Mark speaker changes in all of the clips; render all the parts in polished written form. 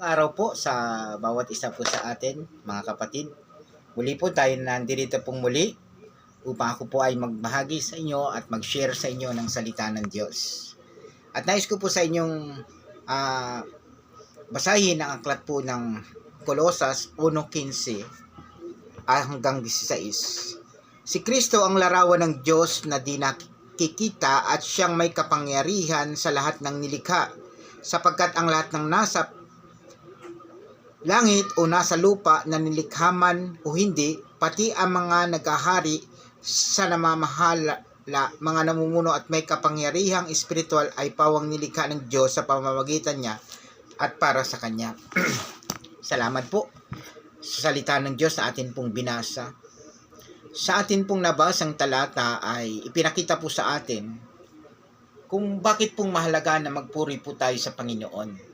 Speaker 1: Araw po sa bawat isa po sa atin, mga kapatid. Muli po tayo nandito pong muli upang ako po ay magbahagi sa inyo at mag-share sa inyo ng salita ng Diyos. At nais ko po sa inyong basahin ang aklat po ng Kolosas 1:15 hanggang 16. Si Kristo ang larawan ng Diyos na di nakikita at siyang may kapangyarihan sa lahat ng nilikha, sapagkat ang lahat ng nasa langit o nasa lupa na nilikha man o hindi, pati ang mga naghahari sa namamahala, mga namumuno at may kapangyarihang espiritual ay pawang nilikha ng Diyos sa pamamagitan niya at para sa Kanya. Salamat po sa salita ng Diyos na atin pong binasa. Sa atin pong nabasang talata ay ipinakita po sa atin kung bakit pong mahalaga na magpuri po tayo sa Panginoon.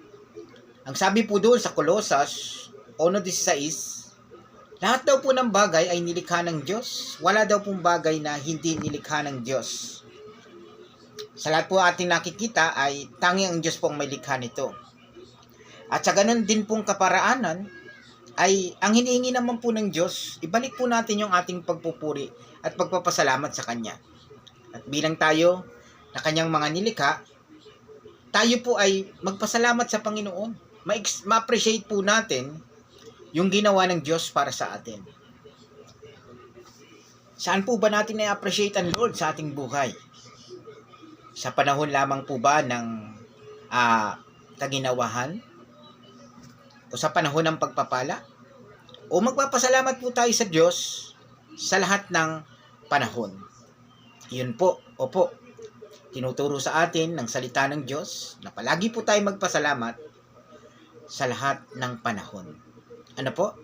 Speaker 1: Ang sabi po doon sa Kolosas 1:16, lahat daw po ng bagay ay nilikha ng Diyos. Wala daw pong bagay na hindi nilikha ng Diyos. Sa lahat po ating nakikita ay tanging ang Diyos pong may likha nito. At sa ganun din pong kaparaanan, ay ang hinihingi naman po ng Diyos, ibalik po natin yung ating pagpupuri at pagpapasalamat sa Kanya. At bilang tayo na Kanyang mga nilikha, tayo po ay magpasalamat sa Panginoon. Ma-appreciate po natin yung ginawa ng Diyos para sa atin. Saan po ba natin na-appreciate ang Lord sa ating buhay? Sa panahon lamang po ba ng kaginawahan? O sa panahon ng pagpapala? O magpapasalamat po tayo sa Diyos sa lahat ng panahon? Yun po, opo. Tinuturo sa atin ng salita ng Diyos na palagi po tayo magpasalamat sa lahat ng panahon. Ano po?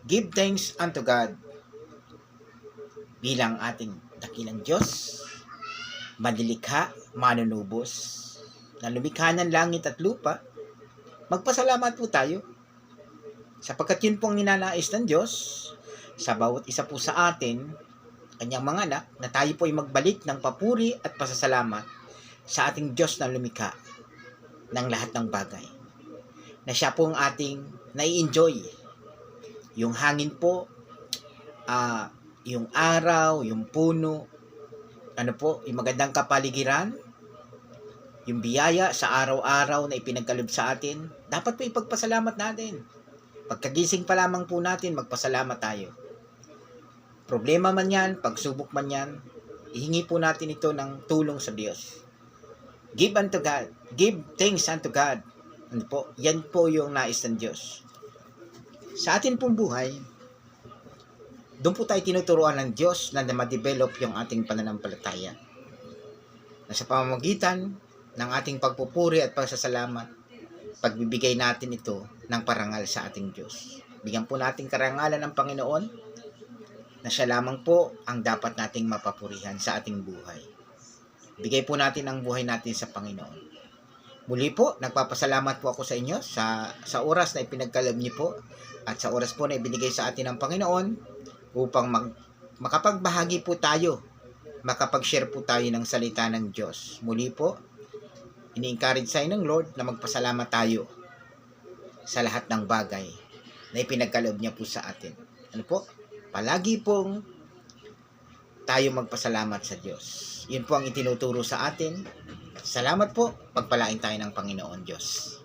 Speaker 1: Give thanks unto God bilang ating dakilang Diyos, madilikha, manunubos, na lumikha ng langit at lupa. Magpasalamat po tayo sapagkat yun pong ninanais ng Diyos sa bawat isa po sa atin, Kanyang mga anak, na tayo po ay magbalik ng papuri at pasasalamat sa ating Diyos na lumikha ng lahat ng bagay. Na siya pong ating nai-enjoy. Yung hangin po, yung araw, yung puno, ano po, yung magandang kapaligiran, yung biyaya sa araw-araw na ipinagkaloob sa atin, dapat po ipagpasalamat natin. Pagkagising pa lamang po natin, magpasalamat tayo. Problema man yan, pagsubok man yan, ihingi po natin ito ng tulong sa Diyos. Give unto God. Give thanks unto God. Ano po? Yan po yung nais ng Diyos. Sa atin pong buhay, doon po tayo tinuturuan ng Diyos na ma-develop yung ating pananampalataya. Na sa pamamagitan ng ating pagpupuri at pagsasalamat, pagbibigay natin ito ng parangal sa ating Diyos. Bigyan po natin karangalan ng Panginoon na siya lamang po ang dapat nating mapapurihan sa ating buhay. Bigay po natin ang buhay natin sa Panginoon. Muli po, nagpapasalamat po ako sa inyo sa oras na ipinagkaloob niyo po at sa oras po na ibinigay sa atin ng Panginoon upang makapagbahagi po tayo, makapag-share po tayo ng salita ng Diyos. Muli po, ini-encourage sa ng Lord na magpasalamat tayo sa lahat ng bagay na ipinagkaloob niya po sa atin. Ano po? Palagi pong tayo magpasalamat sa Diyos. Yun po ang itinuturo sa atin. Salamat po. Pagpalain tayo ng Panginoon Diyos.